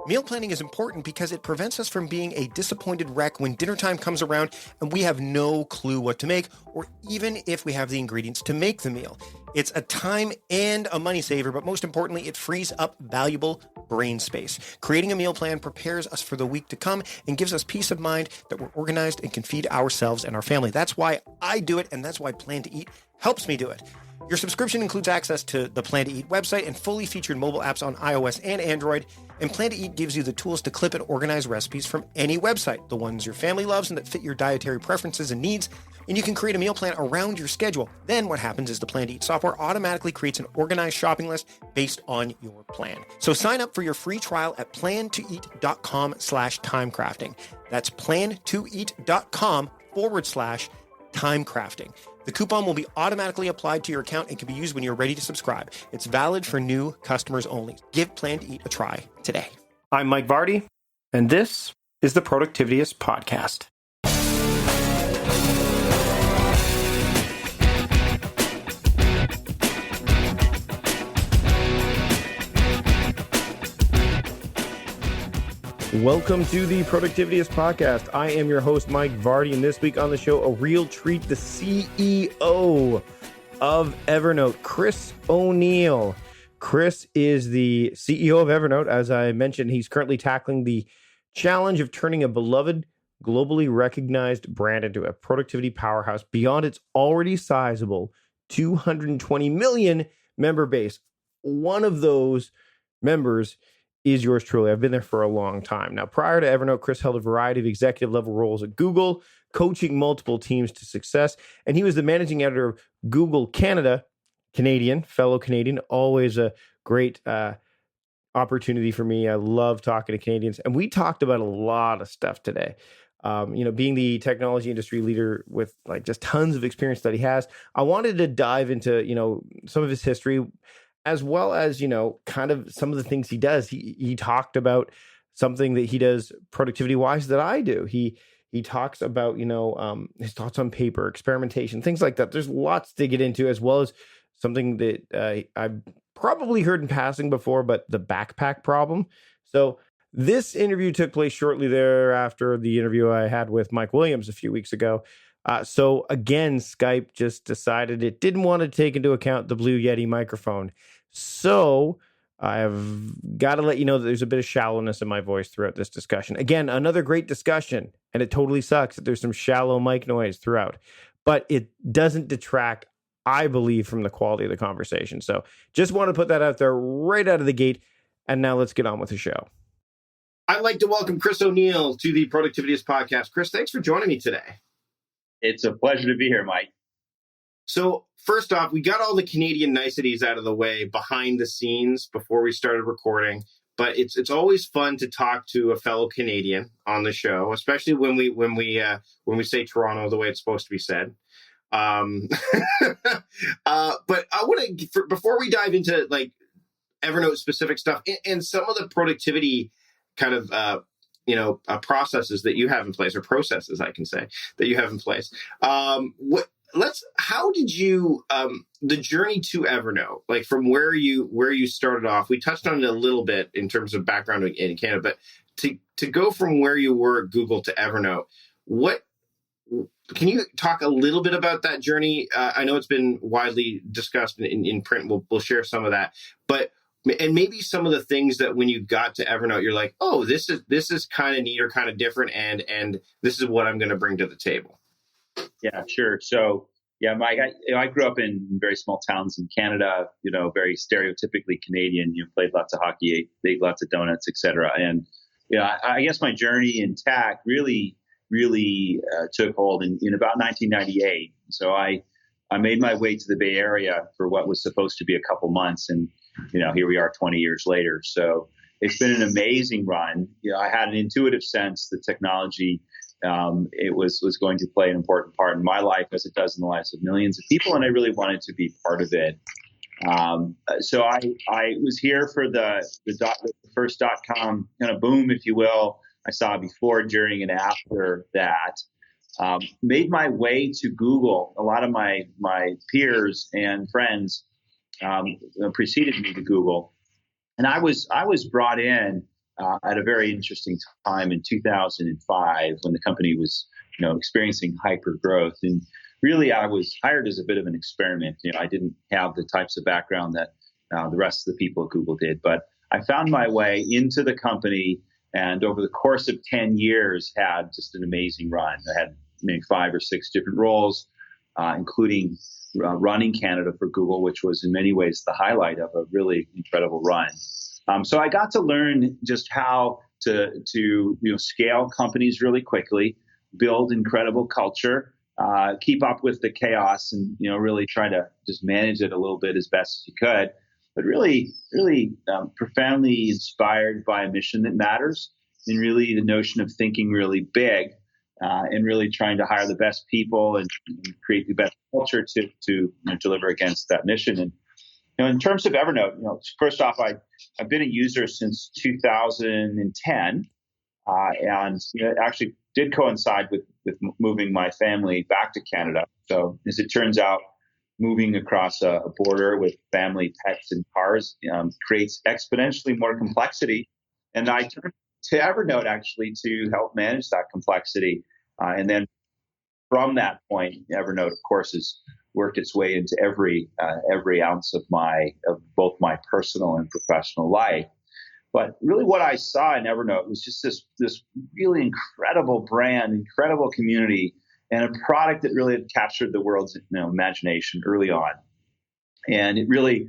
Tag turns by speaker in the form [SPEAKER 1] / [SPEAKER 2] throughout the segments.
[SPEAKER 1] Meal planning is important because it prevents us from being a disappointed wreck when dinner time comes around and we have no clue what to make, or even if we have the ingredients to make the meal. It's a time and a money saver, but most importantly, it frees up valuable brain space. Creating a meal plan prepares us for the week to come and gives us peace of mind that we're organized and can feed ourselves and our family. That's why I do it, and that's why Plan to Eat helps me do it. Your subscription includes access to the Plan to Eat website and fully featured mobile apps on iOS and Android. And Plan to Eat gives you the tools to clip and organize recipes from any website, the ones your family loves and that fit your dietary preferences and needs. And you can create a meal plan around your schedule. Then what happens is the Plan to Eat software automatically creates an organized shopping list based on your plan. So sign up for your free trial at plantoeat.com/timecrafting. That's plantoeat.com/timecrafting. The coupon will be automatically applied to your account and can be used when you're ready to subscribe. It's valid for new customers only. Give Plan to Eat a try today. I'm Mike Vardy, and this is the Productivityist Podcast. Welcome to the Productivityist Podcast. I am your host, Mike Vardy, and this week on the show, a real treat, the CEO of Evernote, Chris O'Neill. Chris is the CEO of Evernote. As I mentioned, he's currently tackling the challenge of turning a beloved, globally recognized brand into a productivity powerhouse beyond its already sizable 220 million member base. One of those members is yours truly. I've been there for a long time. Now, prior to Evernote, Chris held a variety of executive level roles at Google, coaching multiple teams to success. And he was the managing editor of Google Canada, fellow Canadian, always a great opportunity for me. I love talking to Canadians. And we talked about a lot of stuff today. Being the technology industry leader with like just tons of experience that he has, I wanted to dive into, some of his history, as well as, kind of some of the things he does. He talked about something that he does productivity-wise that I do. He talks about, his thoughts on paper, experimentation, things like that. There's lots to get into, as well as something that I've probably heard in passing before, but the backpack problem. So this interview took place shortly thereafter the interview I had with Mike Williams a few weeks ago. So again, Skype just decided it didn't want to take into account the Blue Yeti microphone. So I've got to let you know that there's a bit of shallowness in my voice throughout this discussion. Again, another great discussion, and it totally sucks that there's some shallow mic noise throughout, but it doesn't detract, I believe, from the quality of the conversation. So just want to put that out there right out of the gate. And now let's get on with the show. I'd like to welcome Chris O'Neill to the Productivityist Podcast. Chris, thanks for joining me today.
[SPEAKER 2] It's a pleasure to be here, Mike.
[SPEAKER 1] So first off, we got all the Canadian niceties out of the way behind the scenes before we started recording. But it's always fun to talk to a fellow Canadian on the show, especially when we say Toronto the way it's supposed to be said. But I want to, before we dive into like Evernote specific stuff and some of the productivity kind of processes that you have in place, or processes, I can say, that you have in place. How did you, the journey to Evernote, like from where you started off, we touched on it a little bit in terms of background in Canada, but to go from where you were at Google to Evernote, can you talk a little bit about that journey? I know it's been widely discussed in print. We'll share some of that, and maybe some of the things that when you got to Evernote, you're like, oh, this is kind of neat or kind of different, and this is what I'm going to bring to the table.
[SPEAKER 2] Yeah, sure. So, yeah, Mike, I grew up in very small towns in Canada, very stereotypically Canadian, played lots of hockey, ate lots of donuts, et cetera. And, I guess my journey in tech really took hold in about 1998. So I made my way to the Bay Area for what was supposed to be a couple months. And, here we are 20 years later. So it's been an amazing run. I had an intuitive sense that technology it was going to play an important part in my life, as it does in the lives of millions of people, and I really wanted to be part of it. So I was here for the first .com kind of boom, if you will. I saw before, during, and after that. Made my way to Google. A lot of my peers and friends preceded me to Google, and I was brought in at a very interesting time in 2005 when the company was, experiencing hyper growth. And really, I was hired as a bit of an experiment. I didn't have the types of background that the rest of the people at Google did, but I found my way into the company, and over the course of 10 years, had just an amazing run. I had maybe 5 or 6 different roles, including running Canada for Google, which was in many ways the highlight of a really incredible run. So I got to learn just how to scale companies really quickly, build incredible culture, keep up with the chaos, and really try to just manage it a little bit as best as you could. But really profoundly inspired by a mission that matters, and really the notion of thinking really big, and really trying to hire the best people and create the best culture to deliver against that mission. And in terms of Evernote, first off, I've been a user since 2010, and it actually did coincide with moving my family back to Canada. So as it turns out, moving across a border with family, pets, and cars creates exponentially more complexity. And I turned to Evernote actually to help manage that complexity. And then from that point, Evernote, of course, has worked its way into every ounce of both my personal and professional life. But really what I saw in Evernote was just this really incredible brand, incredible community, and a product that really had captured the world's imagination early on. And it really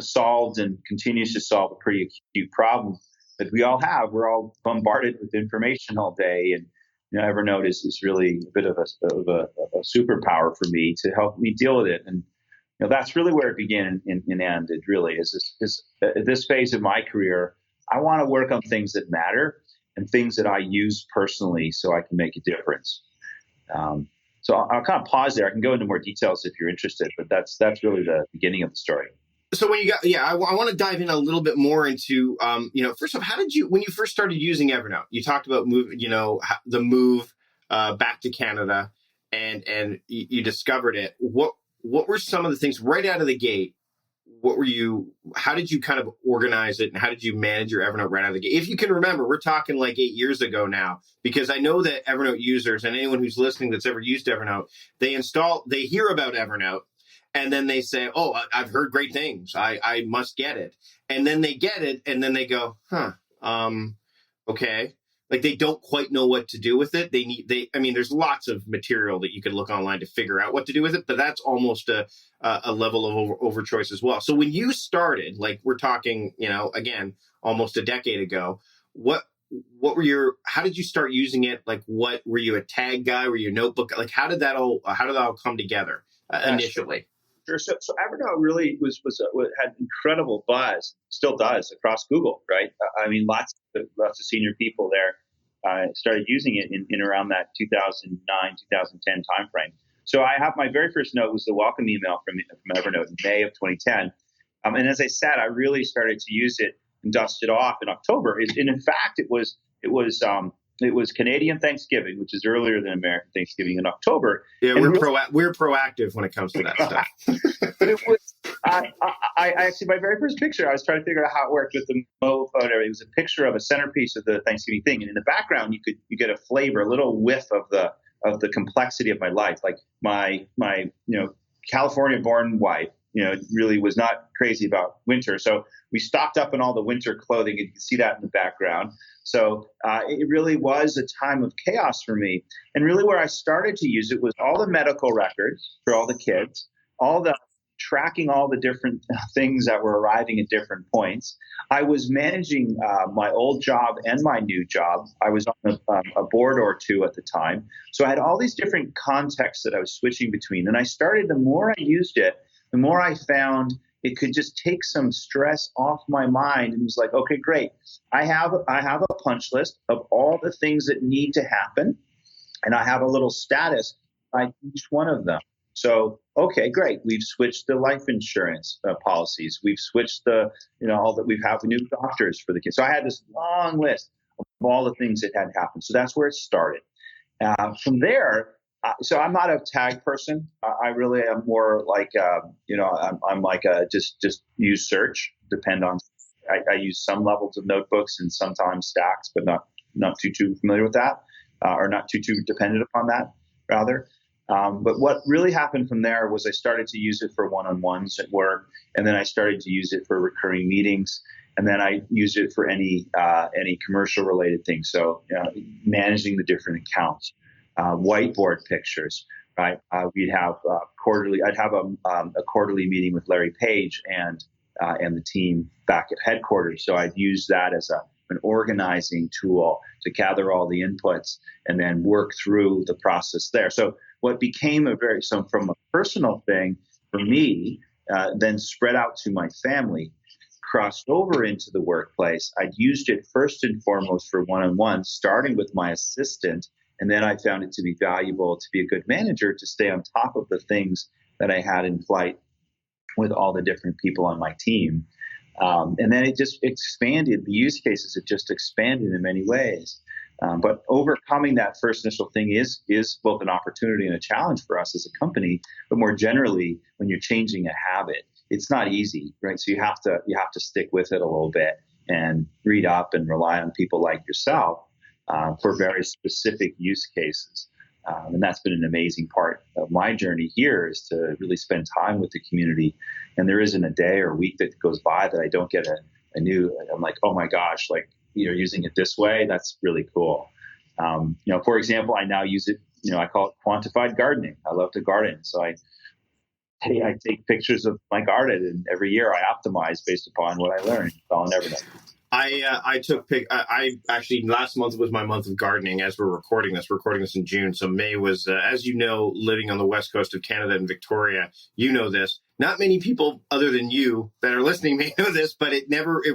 [SPEAKER 2] solved and continues to solve a pretty acute problem that we all have. We're all bombarded with information all day, and Evernote is really a bit of a superpower for me to help me deal with it. And that's really where it began and ended. Really, is at this phase of my career, I want to work on things that matter and things that I use personally, so I can make a difference. So I'll kind of pause there. I can go into more details if you're interested, but that's really the beginning of the story.
[SPEAKER 1] So when I want to dive in a little bit more into, first off, when you first started using Evernote, you talked about the move back to Canada, and you discovered it. What were some of the things right out of the gate? How did you kind of organize it, and how did you manage your Evernote right out of the gate? If you can remember, we're talking like 8 years ago now, because I know that Evernote users and anyone who's listening that's ever used Evernote, they hear about Evernote, and then they say, oh, I've heard great things. I must get it. And then they get it, and then they go, okay. Like they don't quite know what to do with it. There's lots of material that you could look online to figure out what to do with it, but that's almost a level of over choice as well. So when you started, like we're talking, again, almost a decade ago, how did you start using it? Like, were you a tag guy? Were you a notebook? Like, how did that all come together initially?
[SPEAKER 2] Sure. So Evernote really had incredible buzz, still does, across Google, right? Lots of senior people there started using it in around that 2009, 2010 timeframe. So I have my very first note was the welcome email from Evernote in May of 2010. And as I said, I really started to use it and dust it off in October. And in fact, it was Canadian Thanksgiving, which is earlier than American Thanksgiving in October.
[SPEAKER 1] Yeah, we're proactive when it comes to that stuff.
[SPEAKER 2] But it was, I actually, my very first picture, I was trying to figure out how it worked with the mobile phone. It was a picture of a centerpiece of the Thanksgiving thing, and in the background, you get a flavor, a little whiff of the complexity of my life. Like my California-born wife, really was not crazy about winter. So we stocked up on all the winter clothing, and you can see that in the background. So it really was a time of chaos for me. And really where I started to use it was all the medical records for all the kids, all the tracking all the different things that were arriving at different points. I was managing my old job and my new job. I was on a board or two at the time. So I had all these different contexts that I was switching between. And the more I used it, the more I found it could just take some stress off my mind. And it was like, okay, great. I have a punch list of all the things that need to happen, and I have a little status by each one of them. So, okay, great. We've switched the life insurance policies. We've switched all that we've had new doctors for the kids. So I had this long list of all the things that had happened. So that's where it started. From there, so I'm not a tag person. I really am more like, I'm like just use search, depend on I use some levels of notebooks and sometimes stacks, but not too familiar with that, or not too dependent upon that, rather. But what really happened from there was I started to use it for one-on-ones at work, and then I started to use it for recurring meetings, and then I used it for any commercial-related things. So managing the different accounts, whiteboard pictures. Right, we'd have quarterly. I'd have a quarterly meeting with Larry Page and the team back at headquarters. So I'd use that as an organizing tool to gather all the inputs and then work through the process there. So what became from a personal thing for me, then spread out to my family, crossed over into the workplace. I'd used it first and foremost for one-on-one, starting with my assistant. And then I found it to be valuable to be a good manager, to stay on top of the things that I had in flight with all the different people on my team. And then it just expanded. The use cases, it just expanded in many ways. But overcoming that first initial thing is both an opportunity and a challenge for us as a company. But more generally, when you're changing a habit, it's not easy, right? So you have to stick with it a little bit and read up and rely on people like yourself for very specific use cases. And that's been an amazing part of my journey here, is to really spend time with the community. And there isn't a day or a week that goes by that I don't get I'm like, oh my gosh, like, you're using it this way. That's really cool. For example, I now use it, I call it quantified gardening. I love to garden. So I take pictures of my garden, and every year I optimize based upon what I learned. It's all in Evernote.
[SPEAKER 3] I actually, last month was my month of gardening as we're recording this. We're recording this in June. So May was, as you know, living on the west coast of Canada in Victoria, you know this. Not many people other than you that are listening may know this, but it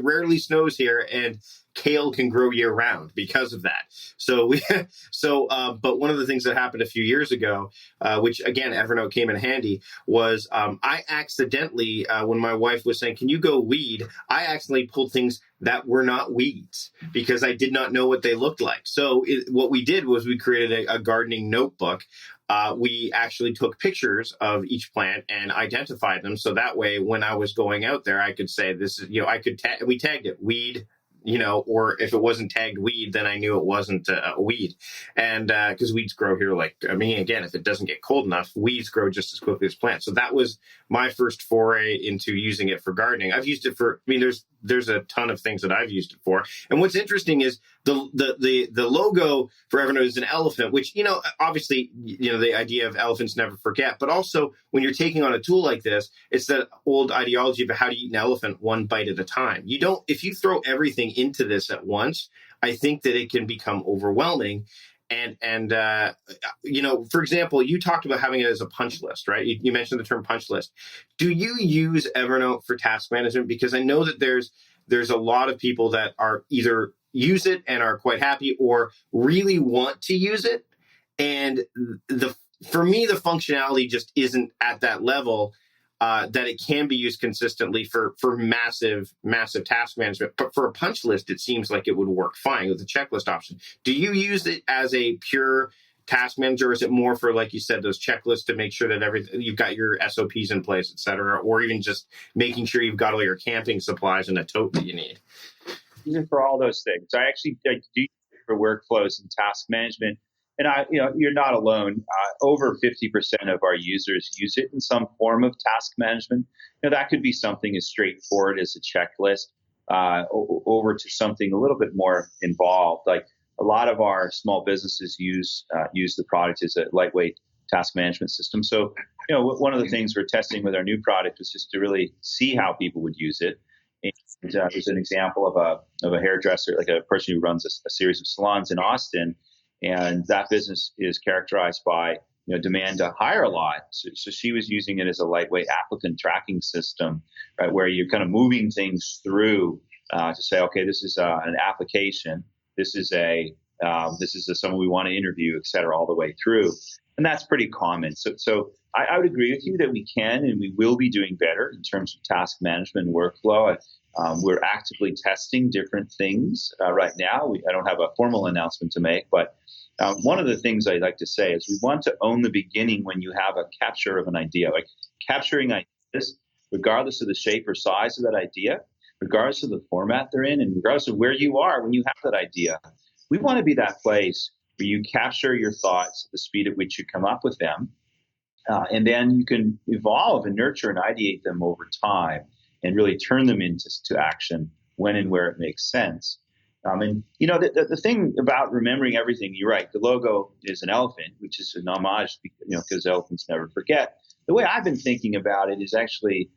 [SPEAKER 3] rarely snows here, and kale can grow year round because of that. But one of the things that happened a few years ago, which again, Evernote came in handy, was I accidentally, when my wife was saying, "Can you go weed?" I accidentally pulled things that were not weeds because I did not know what they looked like. So what we did was we created a gardening notebook. We actually took pictures of each plant and identified them. So that way, when I was going out there, I could say, this is, we tagged it weed, or if it wasn't tagged weed, then I knew it wasn't a weed. And because weeds grow here, again, if it doesn't get cold enough, weeds grow just as quickly as plants. So that was my first foray into using it for gardening. I've used it for, there's a ton of things that I've used it for. And what's interesting is the logo for Evernote is an elephant, which, obviously, the idea of elephants never forget. But also, when you're taking on a tool like this, it's that old ideology of how to eat an elephant one bite at a time. If you throw everything into this at once, I think that it can become overwhelming. And for example, you talked about having it as a punch list, right? You mentioned the term punch list. Do you use Evernote for task management? Because I know that there's a lot of people that are either use it and are quite happy, or really want to use it. And for me, the functionality just isn't at that level that it can be used consistently for massive task management. But for a punch list, it seems like it would work fine with the checklist option. Do you use it as a pure task manager, or is it more for, like you said, those checklists to make sure that you've got your SOPs in place, et cetera, or even just making sure you've got all your camping supplies in a tote that you need?
[SPEAKER 2] For all those things. I do use it for workflows and task management. And you're not alone. Over 50% of our users use it in some form of task management. That could be something as straightforward as a checklist, over to something a little bit more involved. Like, a lot of our small businesses use the product as a lightweight task management system. So, one of the things we're testing with our new product was just to really see how people would use it. And there's an example of a hairdresser, like a person who runs a series of salons in Austin. And that business is characterized by demand to hire a lot. So she was using it as a lightweight applicant tracking system, right, where you're kind of moving things through to say, okay, this is an application, this is someone we want to interview, et cetera, all the way through. And that's pretty common. So I would agree with you that we can and we will be doing better in terms of task management and workflow. We're actively testing different things right now. I don't have a formal announcement to make, but one of the things I'd like to say is we want to own the beginning when you have a capture of an idea, like capturing ideas, regardless of the shape or size of that idea. regardless of the format they're in and regardless of where you are when you have that idea. We want to be that place where you capture your thoughts at the speed at which you come up with them. And then you can evolve and nurture and ideate them over time and really turn them into action when and where it makes sense. And, the thing about remembering everything, you're right, the logo is an elephant, which is an homage, because elephants never forget. The way I've been thinking about it is actually,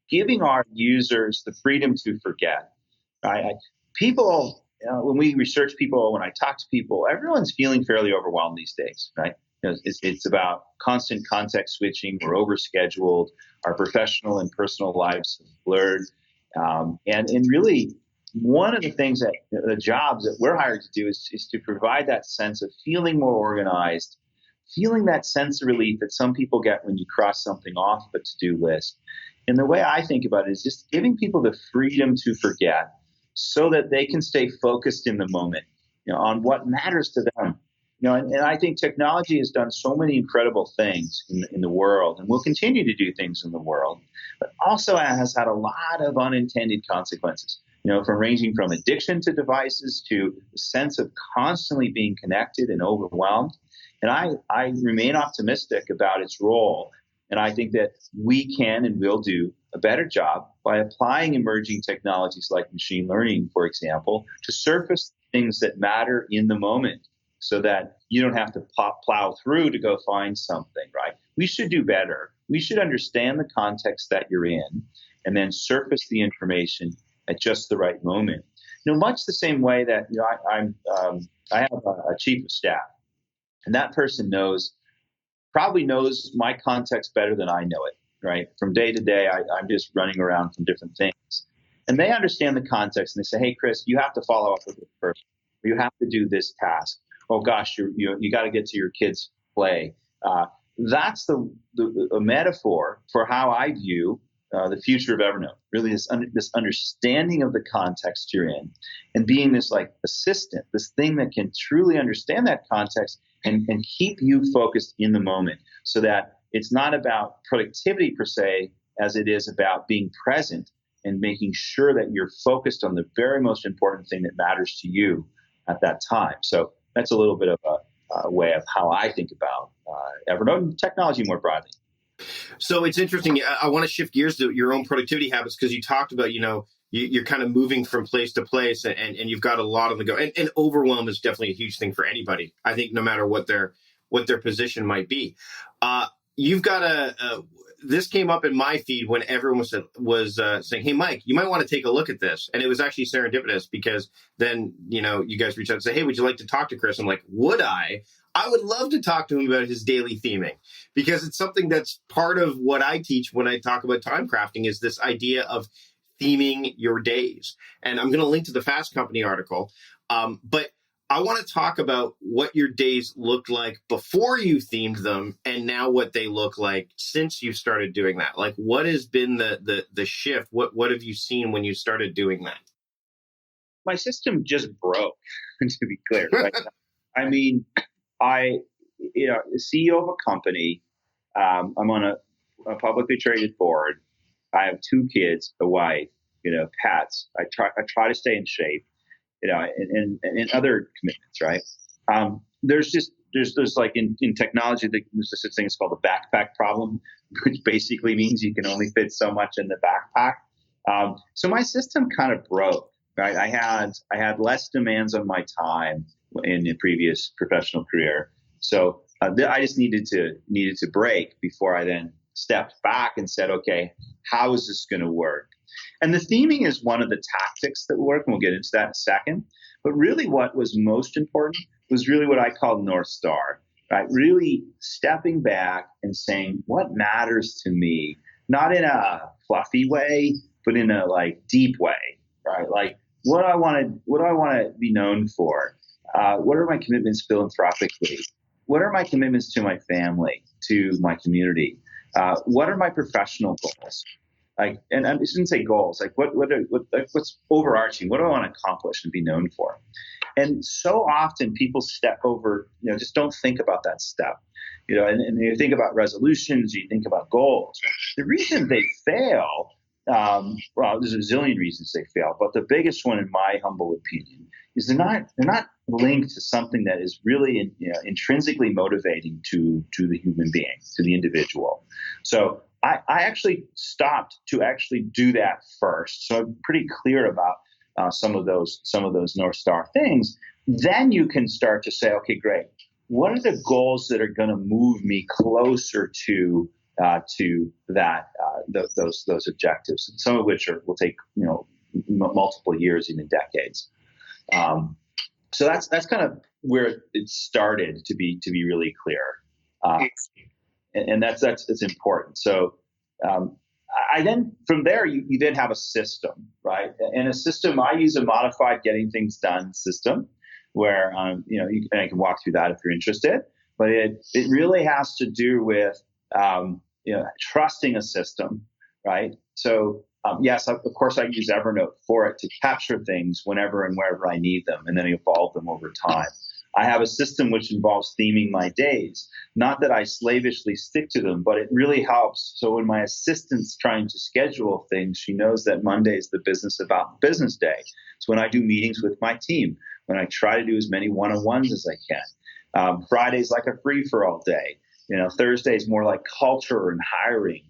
[SPEAKER 2] giving our users the freedom to forget. Right? People, when we research people, when I talk to people, everyone's feeling fairly overwhelmed these days, right? It's about constant context switching. We're overscheduled. Our professional and personal lives have blurred. And really, one of the things that the jobs that we're hired to do is to provide that sense of feeling more organized, feeling that sense of relief that some people get when you cross something off the to-do list. And the way I think about it is just giving people the freedom to forget so that they can stay focused in the moment, on what matters to them. And I think technology has done so many incredible things in the world and will continue to do things in the world, but also has had a lot of unintended consequences, from ranging from addiction to devices to the sense of constantly being connected and overwhelmed. And I remain optimistic about its role. And I think that we can and will do a better job by applying emerging technologies like machine learning, for example, to surface things that matter in the moment so that you don't have to plow through to go find something, right? We should do better. We should understand the context that you're in and then surface the information at just the right moment. Much the same way that, I have a chief of staff, and that person probably knows my context better than I know it, right? From day to day, I'm just running around from different things. And they understand the context and they say, hey, Chris, you have to follow up with this person. Or you have to do this task. Oh, gosh, you got to get to your kids' play. That's a metaphor for how I view the future of Evernote, really this understanding of the context you're in and being this like assistant, this thing that can truly understand that context and keep you focused in the moment so that it's not about productivity per se as it is about being present and making sure that you're focused on the very most important thing that matters to you at that time. So that's a little bit of a way of how I think about Evernote and technology more broadly.
[SPEAKER 3] So it's interesting. I want to shift gears to your own productivity habits because you talked about, you're kind of moving from place to place and you've got a lot on the go. And overwhelm is definitely a huge thing for anybody, I think, no matter what their position might be. You've got this came up in my feed when everyone was saying, hey, Mike, you might want to take a look at this. And it was actually serendipitous because then, you guys reach out and say, hey, would you like to talk to Chris? I'm like, would I? I would love to talk to him about his daily theming because it's something that's part of what I teach when I talk about time crafting is this idea of theming your days. And I'm going to link to the Fast Company article. But I want to talk about what your days looked like before you themed them and now what they look like since you started doing that. Like what has been the shift? What have you seen when you started doing that?
[SPEAKER 2] My system just broke, to be clear. Right? I mean, CEO of a company, I'm on a publicly traded board. I have 2 kids, a wife, pets. I try to stay in shape, and other commitments, right? There's like in technology, there's this thing called the backpack problem, which basically means you can only fit so much in the backpack. So my system kind of broke, right? I had less demands on my time in the previous professional career. So I just needed to break before I then stepped back and said, okay, how is this going to work? And the theming is one of the tactics that work, and we'll get into that in a second. But really what was most important was really what I call North Star, right? Really stepping back and saying, what matters to me, not in a fluffy way, but in a deep way, right? Like what do I want to be known for? What are my commitments philanthropically? What are my commitments to my family, to my community? What are my professional goals? And I shouldn't say goals. What's overarching? What do I want to accomplish and be known for? And so often people step over, just don't think about that step. And you think about resolutions, you think about goals. The reason they fail Well, there's a zillion reasons they fail, but the biggest one, in my humble opinion, is they're not linked to something that is really intrinsically motivating to the human being, to the individual. So I actually stopped to actually do that first. So I'm pretty clear about some of those North Star things. Then you can start to say, okay, great. What are the goals that are going to move me closer to that those objectives, and some of which will take multiple years, even decades. So that's kind of where it started to be really clear, and that's important. So I then from there you then have a system, right? And a system, I use a modified getting things done system, where and I can walk through that if you're interested. But it really has to do with trusting a system, right? So yes, of course, I use Evernote for it to capture things whenever and wherever I need them, and then evolve them over time. I have a system which involves theming my days. Not that I slavishly stick to them, but it really helps. So when my assistant's trying to schedule things, she knows that Monday is the business day. It's when I do meetings with my team, when I try to do as many one-on-ones as I can. Friday's like a free-for-all day. Thursday is more like culture and hiring.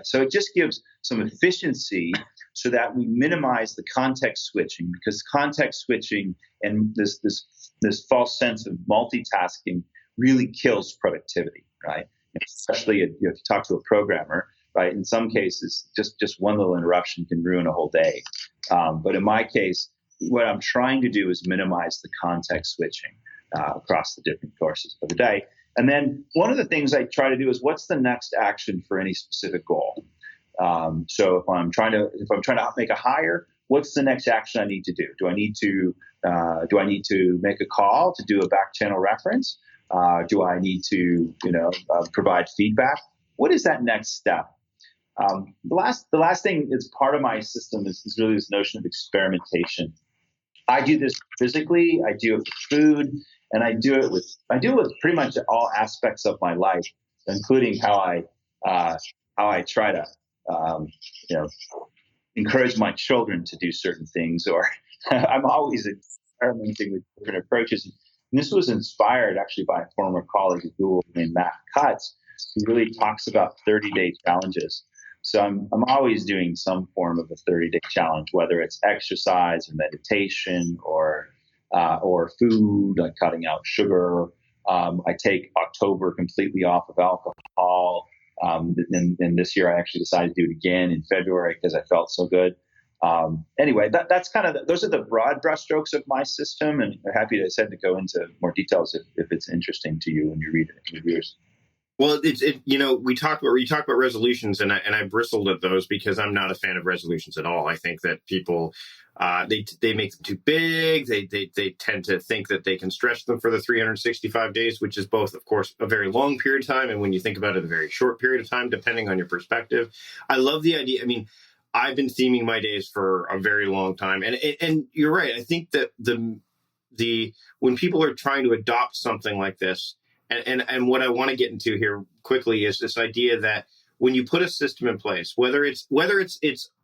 [SPEAKER 2] So it just gives some efficiency so that we minimize the context switching, because context switching and this false sense of multitasking really kills productivity, right? Especially if you talk to a programmer, right? In some cases, just one little interruption can ruin a whole day. But in my case, what I'm trying to do is minimize the context switching across the different courses of the day. And then one of the things I try to do is, what's the next action for any specific goal? So if I'm trying to make a hire, what's the next action I need to do? Do I need to make a call to do a back channel reference? Do I need to provide feedback? What is that next step? The last thing that's part of my system is really this notion of experimentation. I do this physically. I do it with food. And I do it with pretty much all aspects of my life, including how I try to encourage my children to do certain things, or I'm always experimenting with different approaches. And this was inspired actually by a former colleague at Google named Matt Cutts, who really talks about 30-day challenges. So I'm always doing some form of a 30-day challenge, whether it's exercise or meditation or food, like cutting out sugar. I take October completely off of alcohol. And this year I actually decided to do it again in February because I felt so good. Anyway, that's kind of those are the broad brushstrokes of my system, and I'm happy to go into more details if it's interesting to you and your readers.
[SPEAKER 3] Well, we talk about resolutions, and I bristled at those because I'm not a fan of resolutions at all. I think that people they make them too big. They tend to think that they can stretch them for the 365 days, which is both, of course, a very long period of time, and when you think about it, a very short period of time, depending on your perspective. I love the idea. I mean, I've been theming my days for a very long time, and you're right. I think that the when people are trying to adopt something like this. And what I want to get into here quickly is this idea that when you put a system in place, whether it's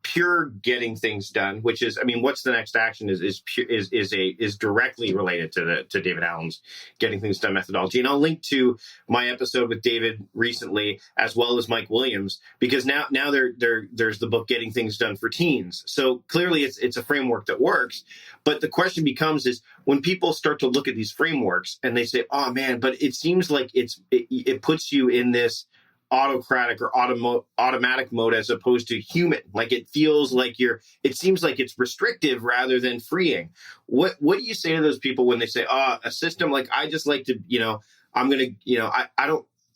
[SPEAKER 3] pure getting things done, which is, I mean, what's the next action is directly related to David Allen's getting things done methodology. And I'll link to my episode with David recently, as well as Mike Williams, because now there's the book Getting Things Done for Teens. So clearly it's a framework that works. But the question becomes is when people start to look at these frameworks and they say, oh man, but it seems like it puts you in this autocratic or automatic mode as opposed to human. Like it feels like it seems like it's restrictive rather than freeing. What do you say to those people when they say, a system, like I just like to, I'm going to,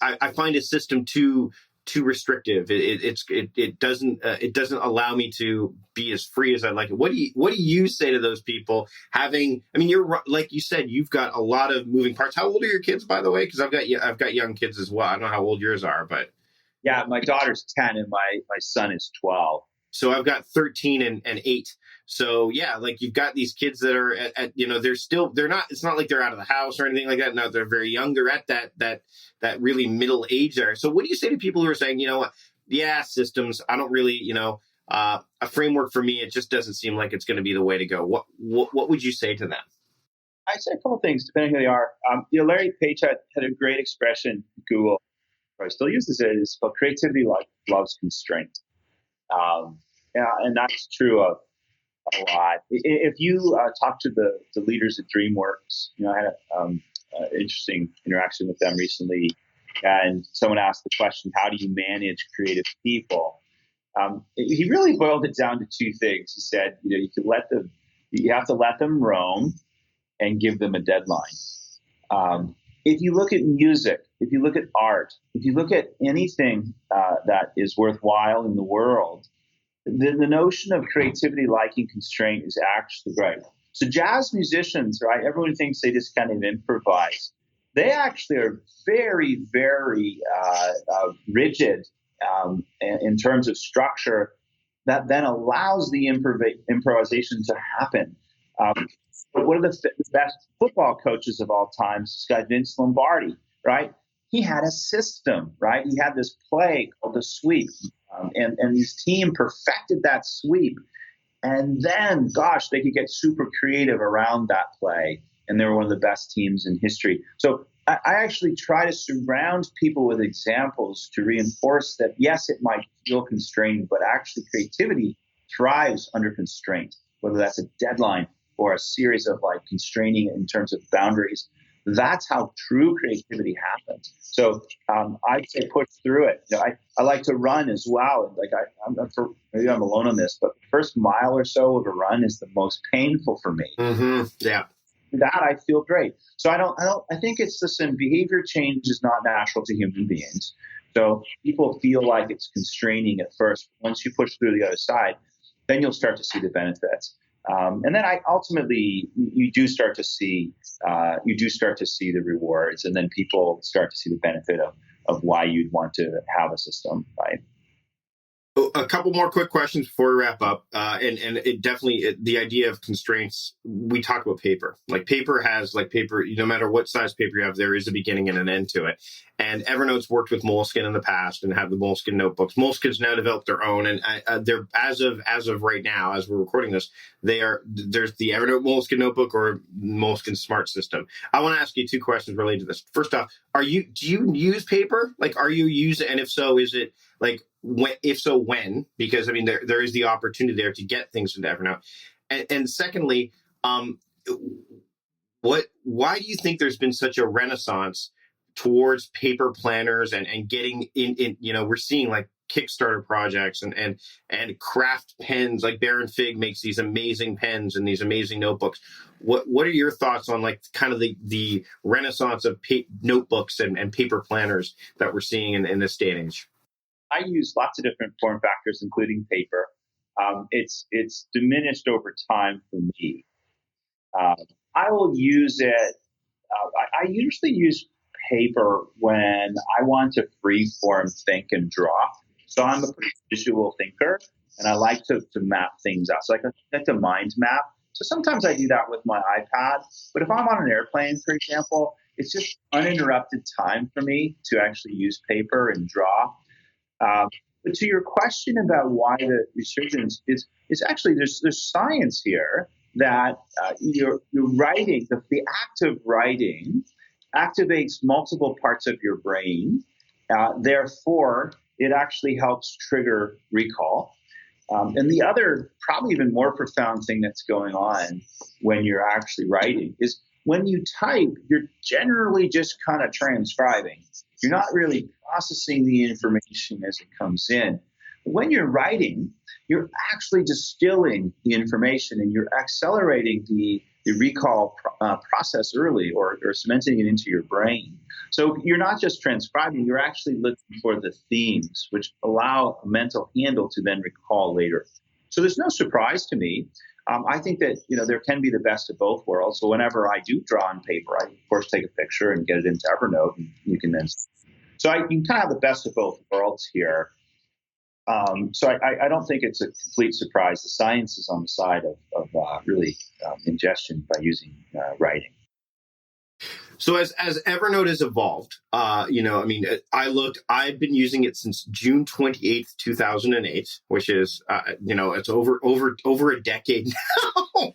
[SPEAKER 3] I find a system too restrictive. It doesn't allow me to be as free as I'd like it. What do you say to those people you're like you said, you've got a lot of moving parts. How old are your kids, by the way? Because I've got young kids as well. I don't know how old yours are, but
[SPEAKER 2] yeah, my daughter's 10 and my son is 12.
[SPEAKER 3] So I've got 13 and 8. So yeah, like you've got these kids that are at they're not, it's not like they're out of the house or anything like that. No, they're very young. They're at that really middle age there. So what do you say to people who are saying, yeah, systems, I don't really, a framework for me, it just doesn't seem like it's going to be the way to go. What would you say to them?
[SPEAKER 2] I'd say a couple of things, depending who they are. Larry Page had a great expression at Google. I still uses it. It's called creativity loves constraint. Yeah, and that's true of a lot. If you talk to the leaders at DreamWorks, I had an interesting interaction with them recently, and someone asked the question, "How do you manage creative people?" He really boiled it down to two things. He said, you have to let them roam and give them a deadline. If you look at music, if you look at art, if you look at anything that is worthwhile in the world, the notion of creativity liking constraint is actually right. So jazz musicians, right? Everyone thinks they just kind of improvise. They actually are very, very rigid in terms of structure that then allows the improvisation to happen. One of the best football coaches of all time, this guy Vince Lombardi, right? He had a system, right? He had this play called the sweep, and his team perfected that sweep. And then, gosh, they could get super creative around that play, and they were one of the best teams in history. So I actually try to surround people with examples to reinforce that, yes, it might feel constrained, but actually creativity thrives under constraint, whether that's a deadline or a series of constraining in terms of boundaries. That's how true creativity happens. So I'd say push through it. I like to run as well. Maybe I'm alone on this, but the first mile or so of a run is the most painful for me.
[SPEAKER 3] Mm-hmm. Yeah.
[SPEAKER 2] That I feel great. So I think it's the same. Behavior change is not natural to human beings. So people feel like it's constraining at first. Once you push through the other side, then you'll start to see the benefits. And then ultimately you do start to see the rewards, and then people start to see the benefit of why you'd want to have a system, right?
[SPEAKER 3] A couple more quick questions before we wrap up. And it definitely, the idea of constraints, we talk about paper. Paper has, no matter what size paper you have, there is a beginning and an end to it. And Evernote's worked with Moleskine in the past and have the Moleskine notebooks. Moleskine's now developed their own. And they're, as of right now, as we're recording this, there's the Evernote Moleskine notebook or Moleskine Smart System. I want to ask you two questions related to this. First off, do you use paper? Are you using, and if so, is it when? Because there is the opportunity there to get things into Evernote. And secondly, why do you think there's been such a renaissance towards paper planners and getting in, we're seeing Kickstarter projects and craft pens, like Baron Fig makes these amazing pens and these amazing notebooks. What are your thoughts on kind of the renaissance of notebooks and paper planners that we're seeing in this day and age?
[SPEAKER 2] I use lots of different form factors, including paper. It's diminished over time for me. I will use it. I usually use paper when I want to freeform think and draw. So I'm a pretty visual thinker, and I like to map things out. So I like to mind map. So sometimes I do that with my iPad. But if I'm on an airplane, for example, it's just uninterrupted time for me to actually use paper and draw. But to your question about why the resurgence is actually there's science here that your writing, the act of writing, activates multiple parts of your brain. Therefore, it actually helps trigger recall. And the other, probably even more profound thing that's going on when you're actually writing is when you type, you're generally just kind of transcribing. You're not really processing the information as it comes in. When you're writing, you're actually distilling the information and you're accelerating the recall process early or cementing it into your brain. So you're not just transcribing, you're actually looking for the themes, which allow a mental handle to then recall later. So there's no surprise to me. I think that there can be the best of both worlds. So whenever I do draw on paper, I of course take a picture and get it into Evernote, and you can then. So you can kind of have the best of both worlds here. So I don't think it's a complete surprise. The science is on the side of really ingestion by using writing.
[SPEAKER 3] So as Evernote has evolved, I've been using it since June 28th, 2008, which is, it's over a decade now,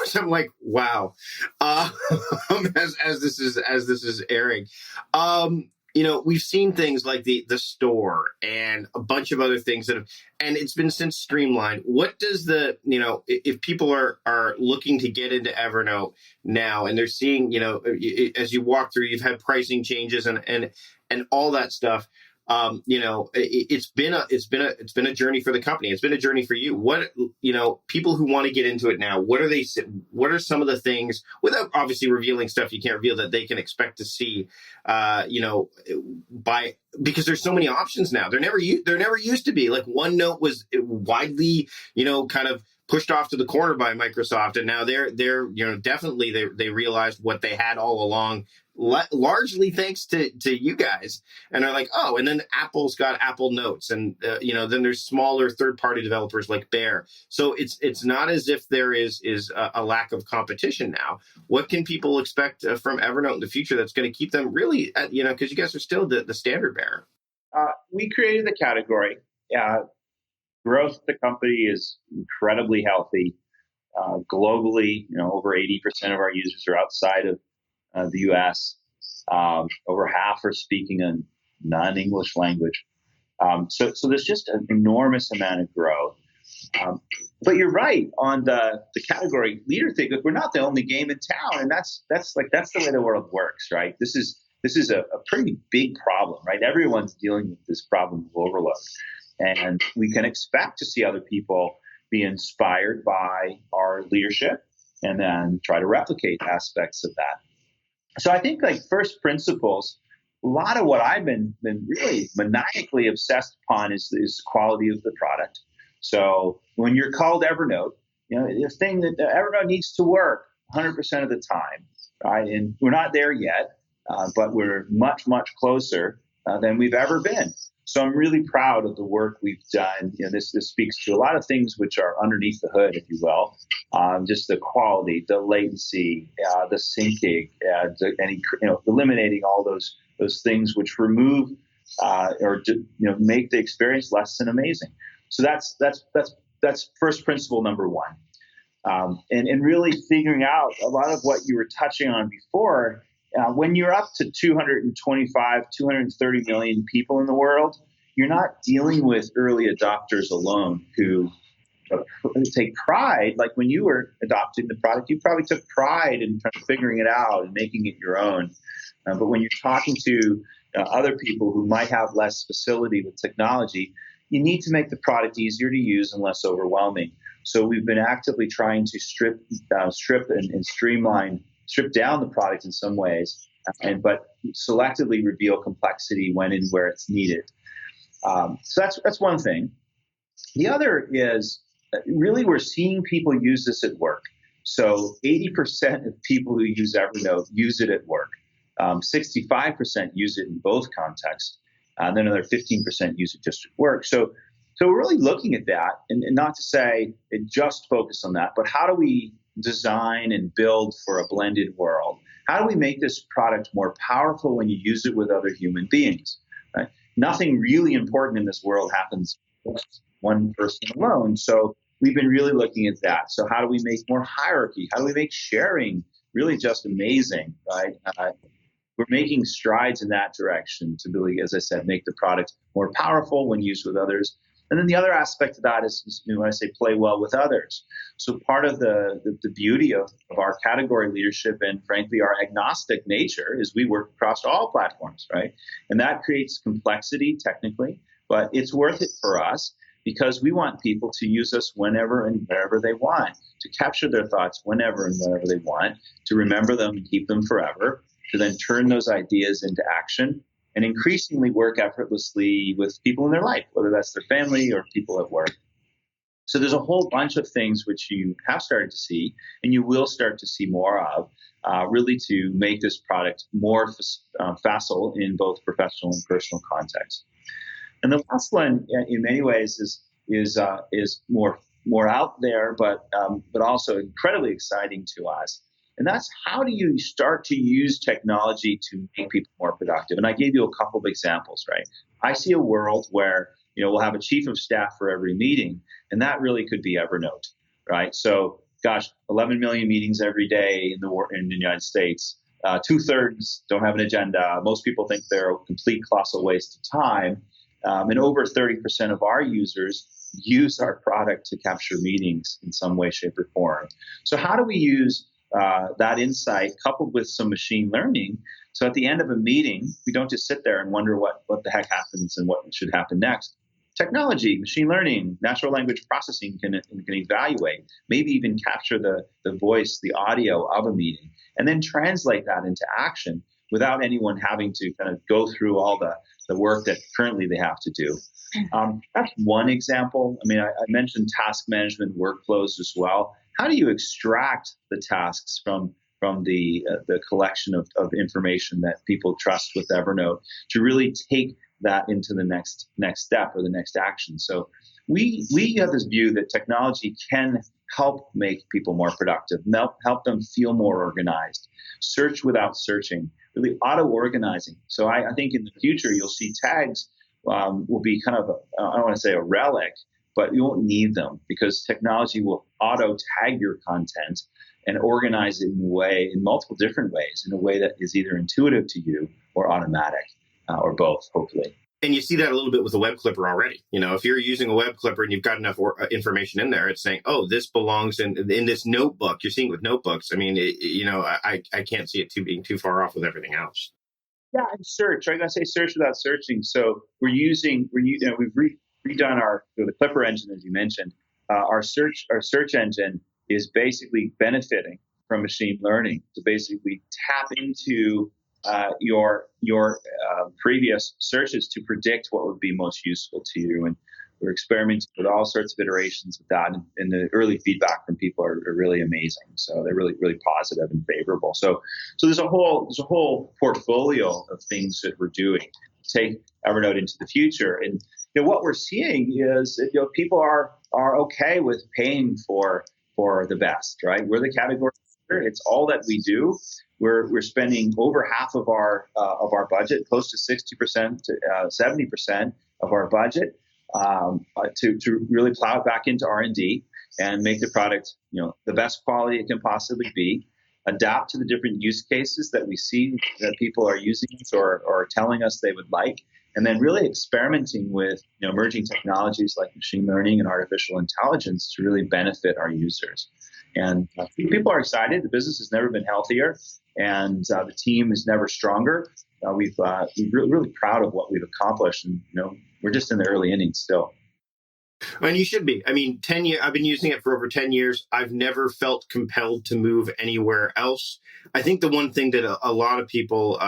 [SPEAKER 3] which I'm like, wow. Uh, as this is airing. We've seen things like the store and a bunch of other things and it's been since streamlined. What does if people are looking to get into Evernote now and they're seeing, as you walk through, you've had pricing changes and all that stuff. It's been a journey for the company. It's been a journey for you. What, people who want to get into it now, what are some of the things, without obviously revealing stuff you can't reveal, that they can expect to see, because there's so many options now. There never used to be. Like OneNote was widely, kind of pushed off to the corner by Microsoft, and now they're definitely they realized what they had all along, largely thanks to you guys, and are like, oh, and then Apple's got Apple Notes, and then there's smaller third-party developers like Bear. So it's not as if there is a lack of competition now. What can people expect from Evernote in the future that's going to keep them really, because you guys are still the standard bearer?
[SPEAKER 2] We created the category. Growth of the company is incredibly healthy. Globally, over 80% of our users are outside of the U.S. Over half are speaking a non-English language. So there's just an enormous amount of growth. But you're right on the category leader thing. Look, we're not the only game in town, and that's the way the world works, right? This is a pretty big problem, right? Everyone's dealing with this problem of overload. And we can expect to see other people be inspired by our leadership and then try to replicate aspects of that. So I think, like, first principles, a lot of what I've been really maniacally obsessed upon is the quality of the product. So when you're called Evernote, the thing that Evernote needs to work 100% of the time, right? And we're not there yet, but we're much, much closer than we've ever been. So I'm really proud of the work we've done. This speaks to a lot of things which are underneath the hood, if you will. Just the quality, the latency, the syncing, eliminating all those things which remove or make the experience less than amazing. So that's first principle number one. And really figuring out a lot of what you were touching on before. When you're up to 225, 230 million people in the world, you're not dealing with early adopters alone who take pride. Like when you were adopting the product, you probably took pride in figuring it out and making it your own. But when you're talking to other people who might have less facility with technology, you need to make the product easier to use and less overwhelming. So we've been actively trying to strip and streamline, strip down the product in some ways, but selectively reveal complexity when and where it's needed. So that's one thing. The other is really we're seeing people use this at work. So 80% of people who use Evernote use it at work. 65% use it in both contexts. Then another 15% use it just at work. So we're really looking at that, and not to say it just focus on that, but how do we design and build for a blended world? How do we make this product more powerful when you use it with other human beings? Right? Nothing really important in this world happens with one person alone. So we've been really looking at that. So how do we make more hierarchy? How do we make sharing really just amazing, right? We're making strides in that direction to really, as I said, make the product more powerful when used with others. And then the other aspect of that is when I say play well with others. So part of the beauty of our category leadership and, frankly, our agnostic nature is we work across all platforms, right? And that creates complexity technically, but it's worth it for us because we want people to use us whenever and wherever they want, to capture their thoughts whenever and wherever they want, to remember them and keep them forever, to then turn those ideas into action, and increasingly work effortlessly with people in their life, whether that's their family or people at work. So there's a whole bunch of things which you have started to see, and you will start to see more of, really to make this product more facile in both professional and personal contexts. And the last one, in many ways, is more out there, but also incredibly exciting to us. And that's how do you start to use technology to make people more productive? And I gave you a couple of examples, right? I see a world where, we'll have a chief of staff for every meeting, and that really could be Evernote, right? So, gosh, 11 million meetings every day in the United States. 2/3 don't have an agenda. Most people think they're a complete colossal waste of time. And over 30% of our users use our product to capture meetings in some way, shape, or form. So how do we use that insight coupled with some machine learning so at the end of a meeting, we don't just sit there and wonder what the heck happens and what should happen next. Technology, machine learning, natural language processing can evaluate, maybe even capture the voice, the audio of a meeting, and then translate that into action without anyone having to kind of go through all the work that currently they have to do. That's one example. I mean, I mentioned task management workflows as well. How do you extract the tasks from the collection of information that people trust with Evernote to really take that into the next step or the next action? So we have this view that technology can help make people more productive, help them feel more organized, search without searching, really auto-organizing. So I think in the future you'll see tags will be kind of, I don't want to say a relic, but you won't need them because technology will auto-tag your content and organize it in multiple different ways, in a way that is either intuitive to you or automatic, or both, hopefully.
[SPEAKER 3] And you see that a little bit with a web clipper already. If you're using a web clipper and you've got enough information in there, it's saying, oh, this belongs in this notebook. You're seeing it with notebooks. I mean, I can't see it being too far off with everything else.
[SPEAKER 2] Yeah, and search, right? I say search without searching. So we've redone the Clipper engine, as you mentioned. Our search engine is basically benefiting from machine learning to basically tap into your previous searches to predict what would be most useful to you. And we're experimenting with all sorts of iterations of that, and the early feedback from people are really amazing. So they're really, really positive and favorable. So there's a whole portfolio of things that we're doing to take Evernote into the future. And what we're seeing is people are okay with paying for the best, right? We're the category leader. It's all that we do. We're spending over half of our budget, close to 60% to 70% of our budget, to really plow it back into R&D and make the product the best quality it can possibly be. Adapt to the different use cases that we see that people are using or telling us they would like, and then really experimenting with emerging technologies like machine learning and artificial intelligence to really benefit our users. And people are excited. The business has never been healthier, and the team is never stronger. We're really proud of what we've accomplished, and we're just in the early innings still.
[SPEAKER 3] And you should be. I mean, 10 years. I've been using it for over 10 years. I've never felt compelled to move anywhere else. I think the one thing that a lot of people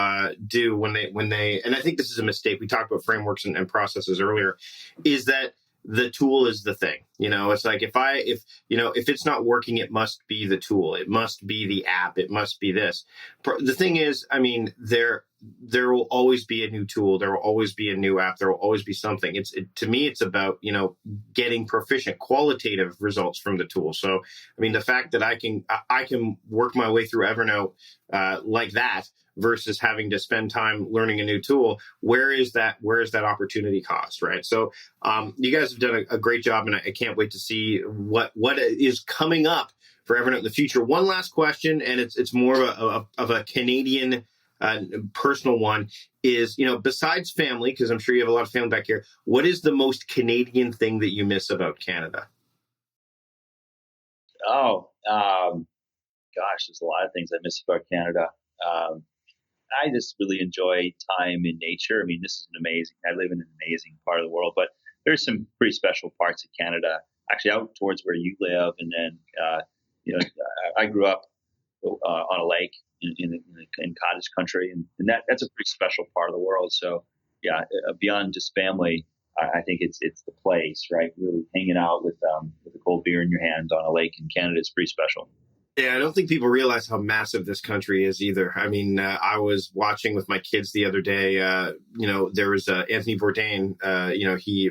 [SPEAKER 3] do when they, and I think this is a mistake. We talked about frameworks and processes earlier, is that the tool is the thing. It's like if it's not working, it must be the tool. It must be the app. It must be this. The thing is, I mean, there will always be a new tool. There will always be a new app. There will always be something. To me, it's about, getting proficient qualitative results from the tool. So, I mean, the fact that I can work my way through Evernote like that versus having to spend time learning a new tool, where is that opportunity cost, right? So you guys have done a great job, and I can't wait to see what is coming up for Evernote in the future. One last question, and it's more of a Canadian personal one, is, besides family, because I'm sure you have a lot of family back here, what is the most Canadian thing that you miss about Canada?
[SPEAKER 2] Oh, gosh, there's a lot of things I miss about Canada. I just really enjoy time in nature. I mean, I live in an amazing part of the world, but there's some pretty special parts of Canada, actually out towards where you live. And then, I grew up on a lake in cottage country, and that's a pretty special part of the world. So yeah, beyond just family, I think it's the place, right? Really hanging out with a cold beer in your hand on a lake in Canada is pretty special.
[SPEAKER 3] Yeah, I don't think people realize how massive this country is either. I mean, I was watching with my kids the other day. There was Anthony Bourdain.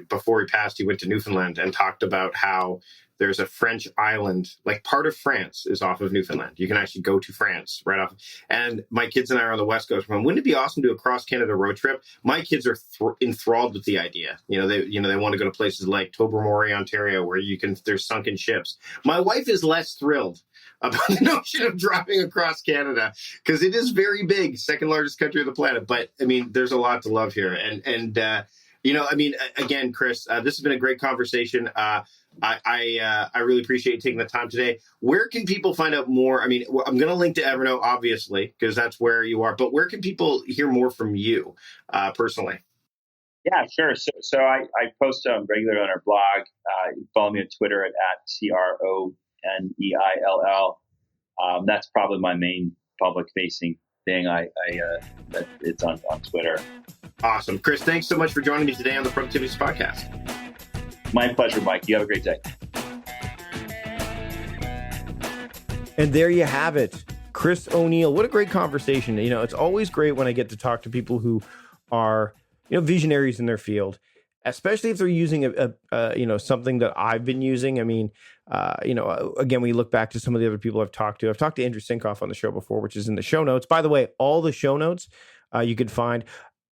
[SPEAKER 3] Before he passed, he went to Newfoundland and talked about how there's a French island, like part of France is off of Newfoundland. You can actually go to France right off. And my kids and I are on the West Coast. Wouldn't it be awesome to do a cross Canada road trip? My kids are enthralled with the idea. They want to go to places like Tobermory, Ontario, where there's sunken ships. My wife is less thrilled about the notion of driving across Canada because it is very big, second largest country on the planet. But I mean, there's a lot to love here. And again, Chris, this has been a great conversation. I really appreciate you taking the time today. Where can people find out more? I mean, I'm going to link to Evernote, obviously, because that's where you are. But where can people hear more from you personally?
[SPEAKER 2] Yeah, sure. So I post regularly on our blog. You can follow me on Twitter at CRONEILL. That's probably my main public-facing thing. It's on Twitter.
[SPEAKER 3] Awesome. Chris, thanks so much for joining me today on the Productivity Podcast.
[SPEAKER 2] My pleasure, Mike. You have a great day.
[SPEAKER 1] And there you have it. Chris O'Neill. What a great conversation. It's always great when I get to talk to people who are, visionaries in their field, especially if they're using something that I've been using. I mean, again, we look back to some of the other people I've talked to. I've talked to Andrew Sinkoff on the show before, which is in the show notes. By the way, all the show notes you could find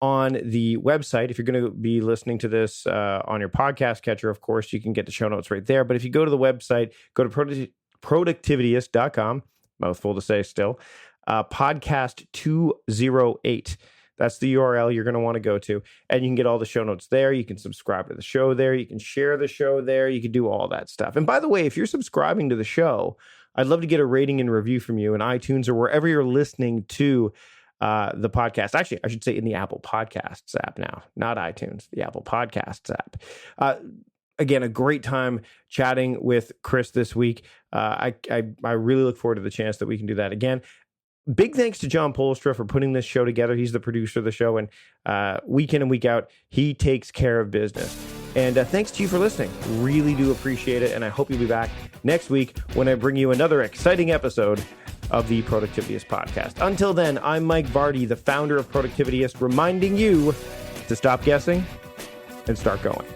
[SPEAKER 1] on the website. If you're going to be listening to this on your podcast catcher, of course, you can get the show notes right there. But if you go to the website, go to productivityist.com, mouthful to say still, podcast 208. That's the URL you're going to want to go to. And you can get all the show notes there. You can subscribe to the show there. You can share the show there. You can do all that stuff. And by the way, if you're subscribing to the show, I'd love to get a rating and review from you in iTunes or wherever you're listening to the podcast. Actually, I should say in the Apple Podcasts app now, not iTunes, the Apple Podcasts app. Again, a great time chatting with Chris this week. I really look forward to the chance that we can do that again. Big thanks to John Polstra for putting this show together. He's the producer of the show, and week in and week out, he takes care of business. And thanks to you for listening. Really do appreciate it, and I hope you'll be back next week when I bring you another exciting episode of the Productivityist Podcast. Until then, I'm Mike Vardy, the founder of Productivityist, reminding you to stop guessing and start going.